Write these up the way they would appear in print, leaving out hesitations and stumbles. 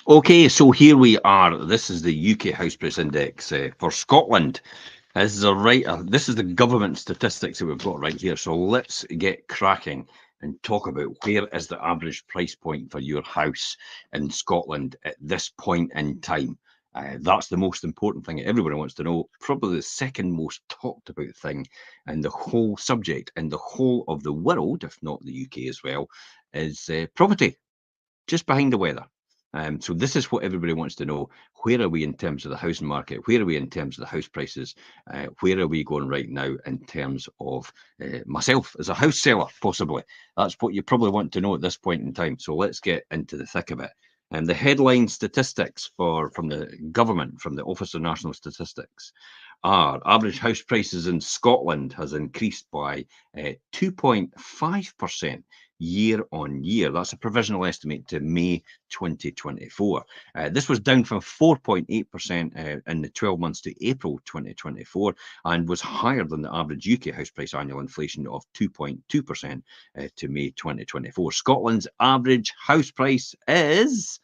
Okay, so here we are. This is the UK House Price Index for Scotland. This is the government statistics that we've got right here. So let's get cracking and talk about where is the average price point for your house in Scotland at this point in time. That's the most important thing that everybody wants to know. Probably the second most talked about thing and the whole subject in the whole of the world, if not the UK as well, is property, just behind the weather. So this is what everybody wants to know. Where are we in terms of the housing market? Where are we in terms of the house prices? Where are we going right now in terms of myself as a house seller, possibly? That's what you probably want to know at this point in time. So let's get into the thick of it. The headline statistics from the government, from the Office of National Statistics, are average house prices in Scotland has increased by 2.5% year on year. That's a provisional estimate to May 2024. This was down from 4.8% in the 12 months to April 2024 and was higher than the average UK house price annual inflation of 2.2% to May 2024. Scotland's average house price is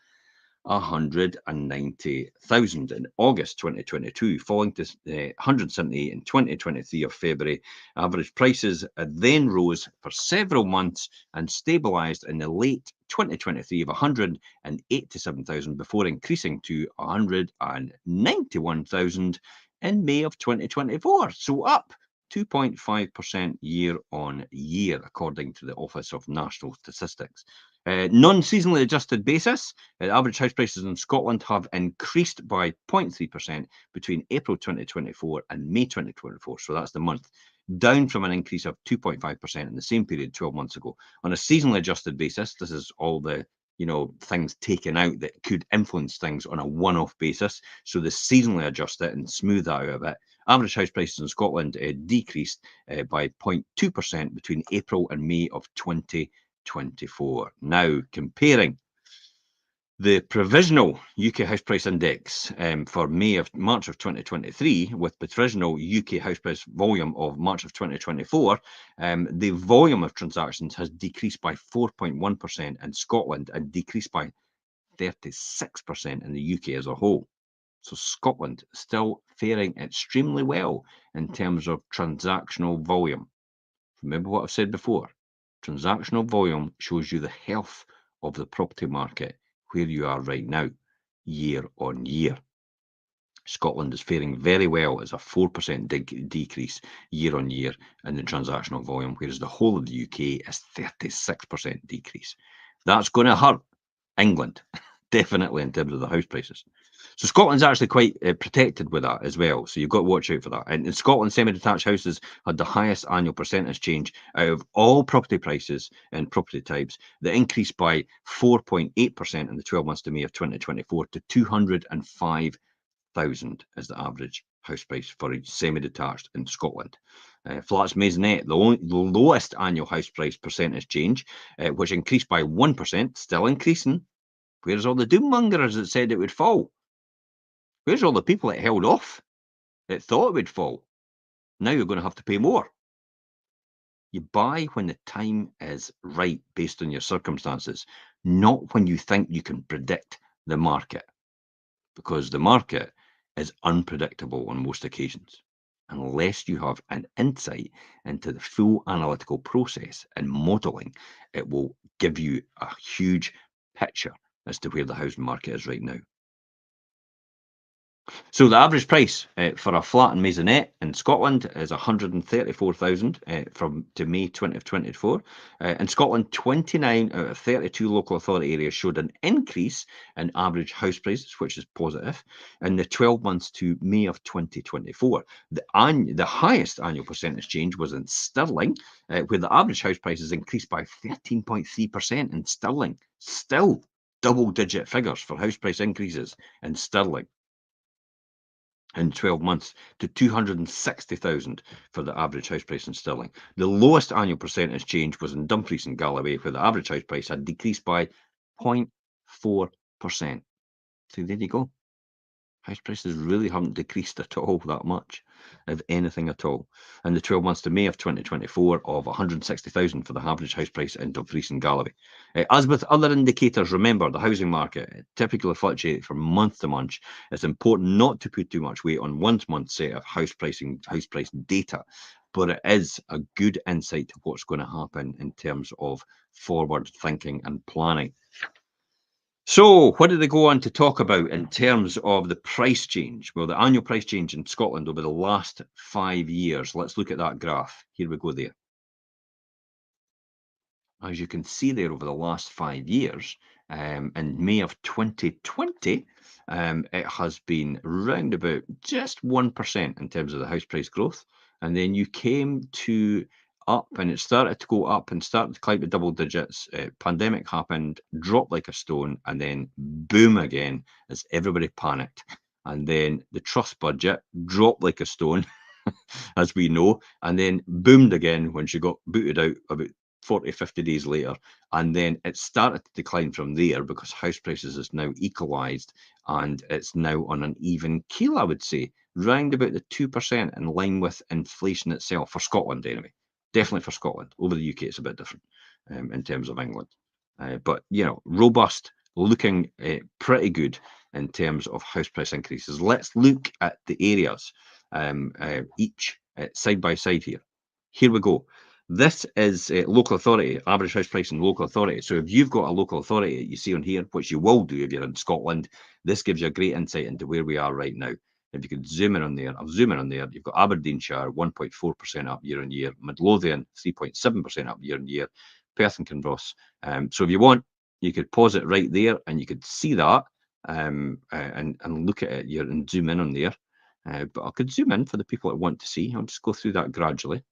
190,000 in August 2022, falling to 178 in 2023 of February. Average prices then rose for several months and stabilised in the late 2023 of 187,000 before increasing to 191,000 in May of 2024. So up 2.5% year on year, according to the Office of National Statistics. Non-seasonally adjusted basis, average house prices in Scotland have increased by 0.3% between April 2024 and May 2024. So that's the month, down from an increase of 2.5% in the same period 12 months ago. On a seasonally adjusted basis, this is all the things taken out that could influence things on a one-off basis. So the seasonally adjust it and smooth that out a bit. Average house prices in Scotland decreased by 0.2% between April and May of 2024. Now, comparing the provisional UK House Price Index for March of 2023 with the provisional UK House Price volume of March of 2024, the volume of transactions has decreased by 4.1% in Scotland and decreased by 36% in the UK as a whole. So Scotland still faring extremely well in terms of transactional volume. Remember what I've said before. Transactional volume shows you the health of the property market where you are right now, year on year. Scotland is faring very well as a 4% decrease year on year in the transactional volume, whereas the whole of the UK is 36% decrease. That's going to hurt England, definitely in terms of the house prices. So Scotland's actually quite protected with that as well. So you've got to watch out for that. And in Scotland, semi-detached houses had the highest annual percentage change out of all property prices and property types. That increased by 4.8% in the 12 months to May of 2024 to 205,000 is the average house price for a semi-detached in Scotland. Flats maisonette, the lowest annual house price percentage change, which increased by 1%, still increasing. Where's all the doom mongers that said it would fall? Where's all the people that held off, that thought it would fall? Now you're going to have to pay more. You buy when the time is right based on your circumstances, not when you think you can predict the market, because the market is unpredictable on most occasions. Unless you have an insight into the full analytical process and modelling, it will give you a huge picture as to where the housing market is right now. So the average price for a flat and maisonette in Scotland is 134,000 from to May 2024. In Scotland, 29 out of 32 local authority areas showed an increase in average house prices, which is positive, in the 12 months to May of 2024. The highest annual percentage change was in Stirling, where the average house prices increased by 13.3% in Stirling. Still double-digit figures for house price increases in Stirling in 12 months to 260,000 for the average house price in Stirling. The lowest annual percentage change was in Dumfries and Galloway, where the average house price had decreased by 0.4%. So there you go. House prices really haven't decreased at all that much, if anything at all. In the 12 months to May of 2024, of 160,000 for the average house price in Dumfries and Galloway. As with other indicators, remember the housing market typically fluctuates from month to month. It's important not to put too much weight on one month's set of house price data, but it is a good insight to what's going to happen in terms of forward thinking and planning. So, what did they go on to talk about in terms of the price change? Well, the annual price change in Scotland over the last 5 years. Let's look at that graph. Here we go there. As you can see there, over the last 5 years, in May of 2020, it has been round about just 1% in terms of the house price growth. And then you came to up and it started to go up and started to climb to double digits. Pandemic happened, dropped like a stone, and then boom again as everybody panicked. And then the trust budget dropped like a stone, as we know, and then boomed again when she got booted out about 40, 50 days later. And then it started to decline from there because house prices is now equalised and it's now on an even keel, I would say, round about the 2% in line with inflation itself, for Scotland anyway. Definitely for Scotland. Over the UK, it's a bit different in terms of England. But, you know, robust, looking pretty good in terms of house price increases. Let's look at the areas each side by side here. Here we go. This is local authority, average house price in local authority. So if you've got a local authority you see on here, which you will do if you're in Scotland, this gives you a great insight into where we are right now. If you could zoom in on there, I'll zoom in on there. You've got Aberdeenshire 1.4% up year on year, Midlothian 3.7% up year on year, Perth and Kinross. So if you want, you could pause it right there and you could see that and look at it here and zoom in on there. But I could zoom in for the people that want to see. I'll just go through that gradually.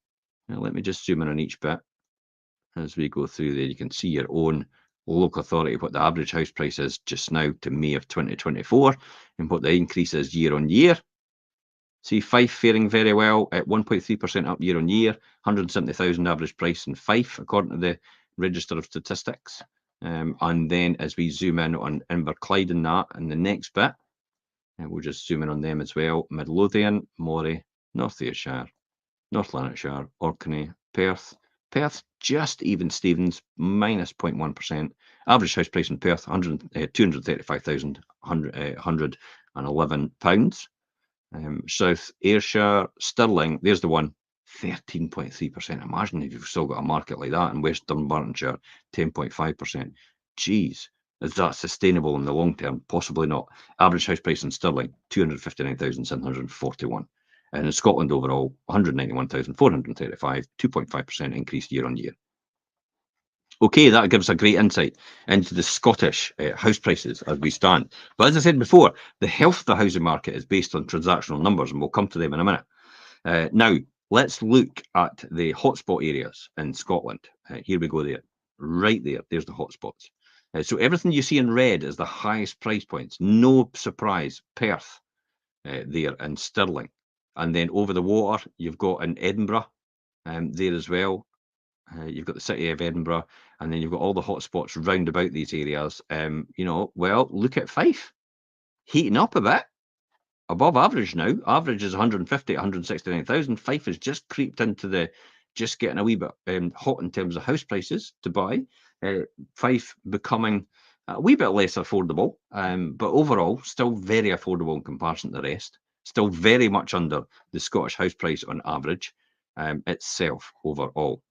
Now, let me just zoom in on each bit. As we go through there, you can see your own local authority, what the average house price is just now to May of 2024, and what the increase is year on year. See Fife faring very well at 1.3% up year on year, 170,000 average price in Fife, according to the Register of Statistics. And then as we zoom in on Inverclyde and that in the next bit, and we'll just zoom in on them as well. Midlothian, Moray, North Ayrshire, North Lanarkshire, Orkney, Perth. Perth, just even Stevens, minus 0.1%. Average house price in Perth, £235,111. South Ayrshire, Stirling, there's the one, 13.3%. Imagine if you've still got a market like that in West Dunbartonshire, 10.5%. Geez, is that sustainable in the long term? Possibly not. Average house price in Stirling, 259,741. And in Scotland overall, 191,435, 2.5% increase year on year. Okay, that gives a great insight into the Scottish house prices as we stand. But as I said before, the health of the housing market is based on transactional numbers, and we'll come to them in a minute. Now, let's look at the hotspot areas in Scotland. Here we go there. Right there, there's the hotspots. So everything you see in red is the highest price points. No surprise, Perth there and Stirling. And then over the water, you've got in Edinburgh there as well. You've got the city of Edinburgh, and then you've got all the hotspots round about these areas. Well, look at Fife, heating up a bit, above average now. Average is 150, 169,000. Fife has just creeped into just getting a wee bit hot in terms of house prices to buy. Fife becoming a wee bit less affordable, but overall still very affordable in comparison to the rest. Still very much under the Scottish house price on average itself overall.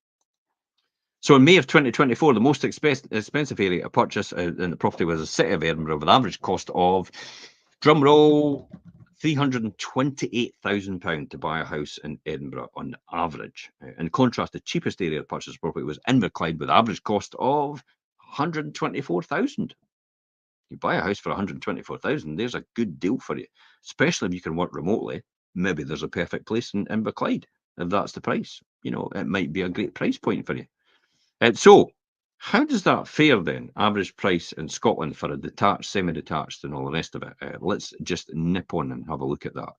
So in May of 2024, the most expensive area to purchase in the property was the city of Edinburgh, with an average cost of, drumroll, £328,000 to buy a house in Edinburgh on average. In contrast, the cheapest area to purchase property was Inverclyde, with an average cost of £124,000. You buy a house for £124,000, there's a good deal for you, especially if you can work remotely. Maybe there's a perfect place in Inverclyde. If that's the price, it might be a great price point for you. So, how does that fare then? Average price in Scotland for a detached, semi-detached, and all the rest of it. Let's just nip on and have a look at that.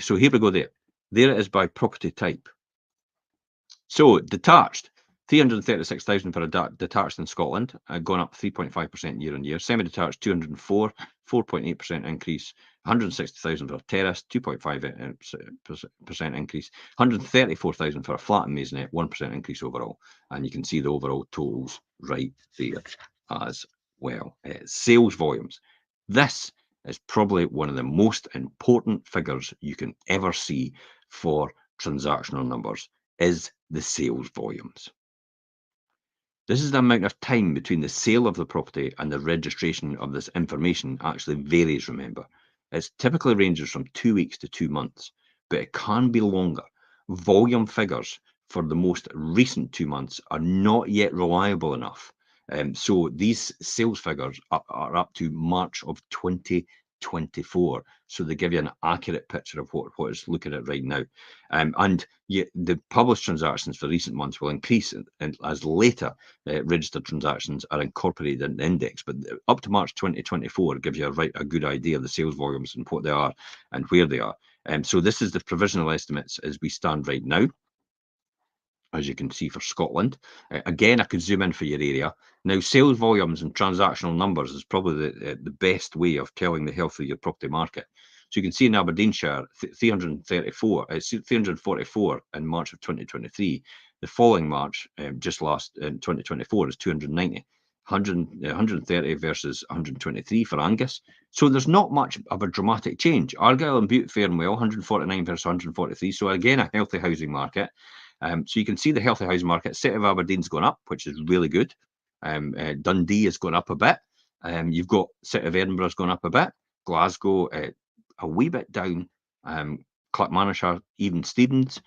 So here we go there. There it is by property type. So detached, 336,000 for a detached in Scotland, gone up 3.5% year on year. Semi-detached, 204. 4.8% increase. 160,000 for a terrace, 2.5% increase. 134,000 for a flat and maisonette, 1% increase overall. And you can see the overall totals right there as well. Sales volumes. This is probably one of the most important figures you can ever see for transactional numbers, is the sales volumes. This is the amount of time between the sale of the property and the registration of this information actually varies, remember. It typically ranges from 2 weeks to 2 months, but it can be longer. Volume figures for the most recent 2 months are not yet reliable enough. So these sales figures are up to March of 2024. So they give you an accurate picture of what it's looking at right now. And the published transactions for recent months will increase as later registered transactions are incorporated in the index. But up to March 2024 gives you a good idea of the sales volumes and what they are and where they are. So this is the provisional estimates as we stand right now, as you can see for Scotland. Again, I could zoom in for your area. Now, sales volumes and transactional numbers is probably the best way of telling the health of your property market. So you can see in Aberdeenshire, 344 in March of 2023. The following March, just last in 2024, is 290. 130 versus 123 for Angus. So there's not much of a dramatic change. Argyll and Bute faring well, 149 versus 143. So again, a healthy housing market. So you can see the healthy housing market. City of Aberdeen's gone up, which is really good. Dundee has gone up a bit. You've got City of Edinburgh's gone up a bit. Glasgow a wee bit down. Clackmannanshire, even Stevens.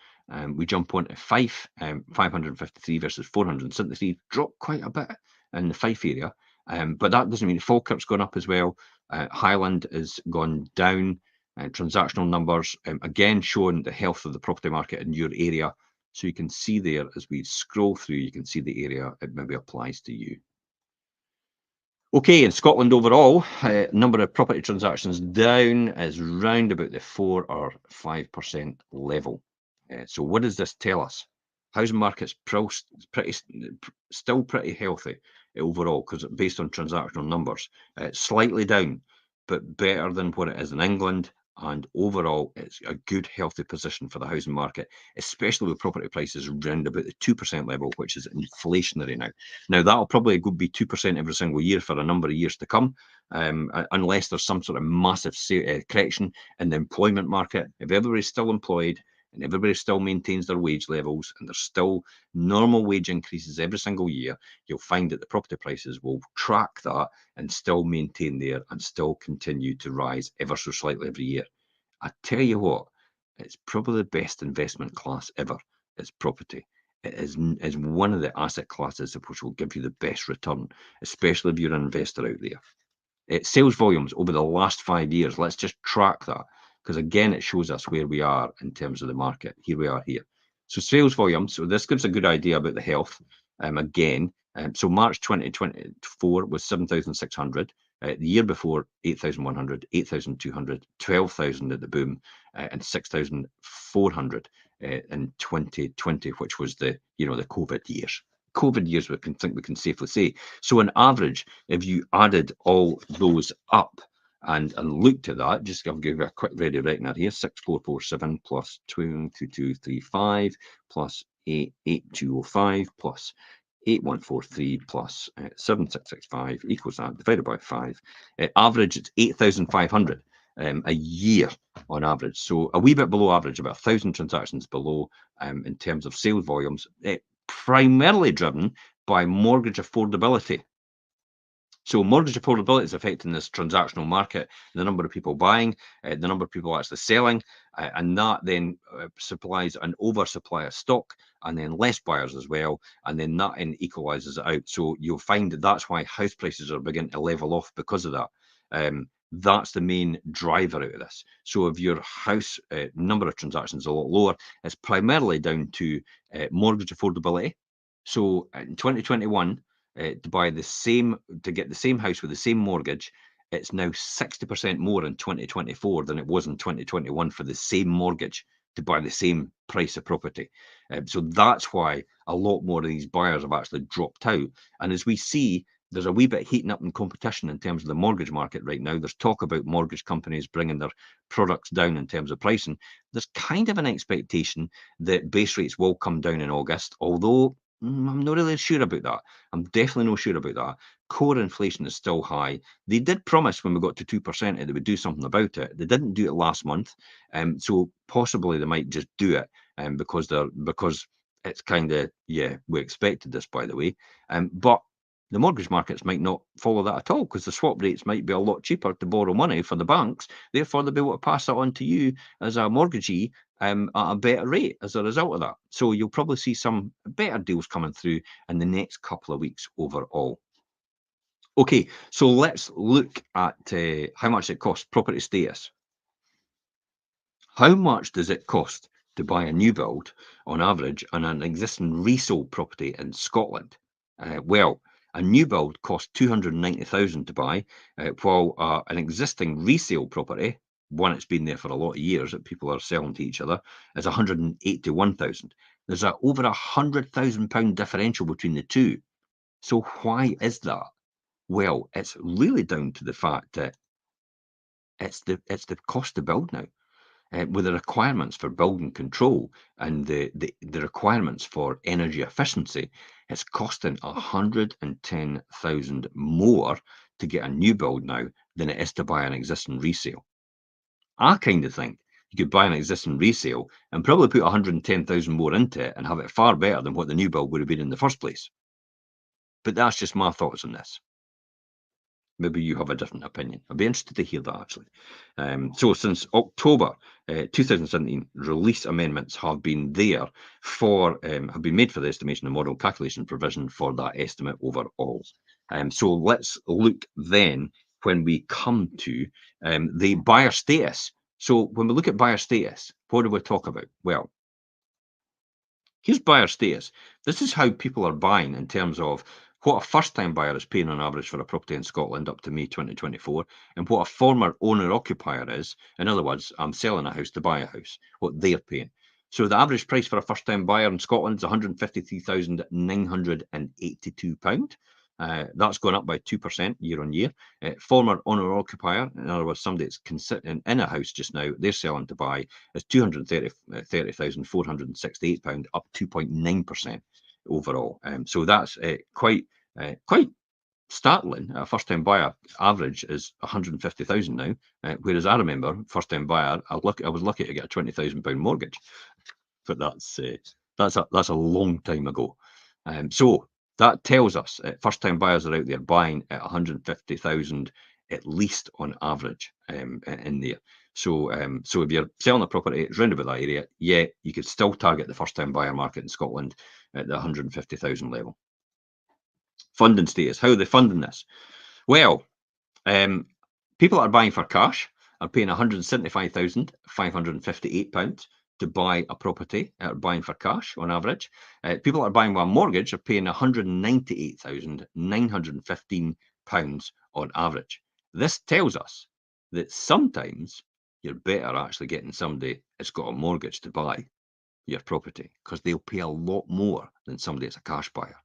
We jump on to Fife, 553 versus 473, dropped quite a bit in the Fife area. But that doesn't mean Falkirk's gone up as well. Highland has gone down. Transactional numbers, again, showing the health of the property market in your area. So you can see there, as we scroll through, you can see the area it maybe applies to you. Okay, in Scotland overall, number of property transactions down is round about the 4 or 5% level. So what does this tell us? Housing market's still pretty healthy overall, because based on transactional numbers, slightly down, but better than what it is in England. And overall, it's a good, healthy position for the housing market, especially with property prices around about the 2% level, which is inflationary now. Now, that'll probably be 2% every single year for a number of years to come, unless there's some sort of massive correction in the employment market. If everybody's still employed and everybody still maintains their wage levels and there's still normal wage increases every single year, you'll find that the property prices will track that and still maintain there and still continue to rise ever so slightly every year. I tell you what, it's probably the best investment class ever. It's property. It is one of the asset classes which will give you the best return, especially if you're an investor out there. Sales volumes over the last 5 years, let's just track that, because again, it shows us where we are in terms of the market. Here we are here. So sales volumes, so this gives a good idea about the health. So March 2024 was 7,600. The year before, 8,100, 8,200, 12,000 at the boom, and 6,400 in 2020, which was the COVID years. COVID years, we can safely say. So on average, if you added all those up and looked at that, just I'll give you a quick ready writing that here: 6,447 plus 2,235 plus 8,8205 plus 8,143 plus 7,665 equals that, divided by 5. Average, it's 8,500 a year on average. So a wee bit below average, about 1,000 transactions below in terms of sales volumes, primarily driven by mortgage affordability. So mortgage affordability is affecting this transactional market, the number of people buying, the number of people actually selling, and that then supplies an oversupply of stock, and then less buyers as well, and then that equalizes it out. So you'll find that that's why house prices are beginning to level off because of that. That's the main driver out of this. So if your house number of transactions is a lot lower, it's primarily down to mortgage affordability. So in 2021, to get the same house with the same mortgage, it's now 60% more in 2024 than it was in 2021 for the same mortgage to buy the same price of property. So that's why a lot more of these buyers have actually dropped out. And as we see, there's a wee bit heating up in competition in terms of the mortgage market right now. There's talk about mortgage companies bringing their products down in terms of pricing. There's kind of an expectation that base rates will come down in August, although I'm not really sure about that. I'm definitely not sure about that. Core inflation is still high. They did promise when we got to 2% that they would do something about it. They didn't do it last month, so possibly they might just do it because it's kind of, yeah, we expected this, by the way, but the mortgage markets might not follow that at all because the swap rates might be a lot cheaper to borrow money for the banks. Therefore, they'll be able to pass that on to you as a mortgagee at a better rate as a result of that. So you'll probably see some better deals coming through in the next couple of weeks overall. Okay, so let's look at how much it costs property status. How much does it cost to buy a new build on average on an existing resold property in Scotland? Well, a new build costs 290,000 to buy, while an existing resale property, one that's been there for a lot of years that people are selling to each other, is 181,000. There's over £100,000 differential between the two. So why is that? Well, it's really down to the fact that it's the cost to build now. With the requirements for building control and the requirements for energy efficiency, it's costing 110,000 more to get a new build now than it is to buy an existing resale. I kind of think you could buy an existing resale and probably put 110,000 more into it and have it far better than what the new build would have been in the first place. But that's just my thoughts on this. Maybe you have a different opinion. I'd be interested to hear that, actually. So since October 2017, release amendments have been there have been made for the estimation and model calculation provision for that estimate overall. So let's look then when we come to the buyer status. So when we look at buyer status, what do we talk about? Well, here's buyer status. This is how people are buying in terms of what a first-time buyer is paying on average for a property in Scotland up to May 2024, and what a former owner-occupier is. In other words, I'm selling a house to buy a house, what they're paying. So the average price for a first-time buyer in Scotland is £153,982. That's gone up by 2% year on year. Former owner-occupier, in other words, somebody that's in a house just now, they're selling to buy, is £230,468, up 2.9% overall. So that's quite startling. A first-time buyer average is 150,000 now, whereas I remember first-time buyer, I was lucky to get a £20,000 mortgage, but that's a long time ago. So that tells us first-time buyers are out there buying at 150,000 at least on average in there. So if you're selling a property, it's round about that area, yeah, you could still target the first-time buyer market in Scotland at the 150,000 level. Funding status. How are they funding this? Well, people that are buying for cash are paying £175,558 to buy a property, buying for cash on average. People that are buying with a mortgage are paying £198,915 on average. This tells us that sometimes you're better actually getting somebody that's got a mortgage to buy your property because they'll pay a lot more than somebody that's a cash buyer.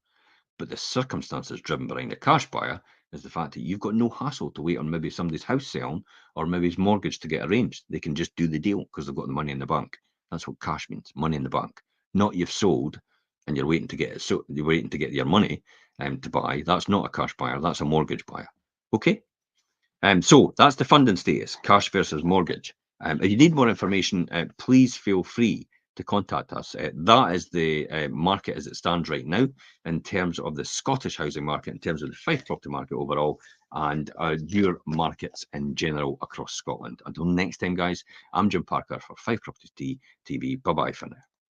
But the circumstances driven behind a cash buyer is the fact that you've got no hassle to wait on maybe somebody's house selling or maybe his mortgage to get arranged. They can just do the deal because they've got the money in the bank. That's what cash means, money in the bank. Not you've sold and you're waiting to get it. So you're waiting to get your money to buy. That's not a cash buyer. That's a mortgage buyer. Okay. So that's the funding status, cash versus mortgage. If you need more information, please feel free to contact us. That is the market as it stands right now in terms of the Scottish housing market, in terms of the Fife property market overall, and your markets in general across Scotland. Until next time, guys, I'm Jim Parker for Fife Properties TV. Bye-bye for now.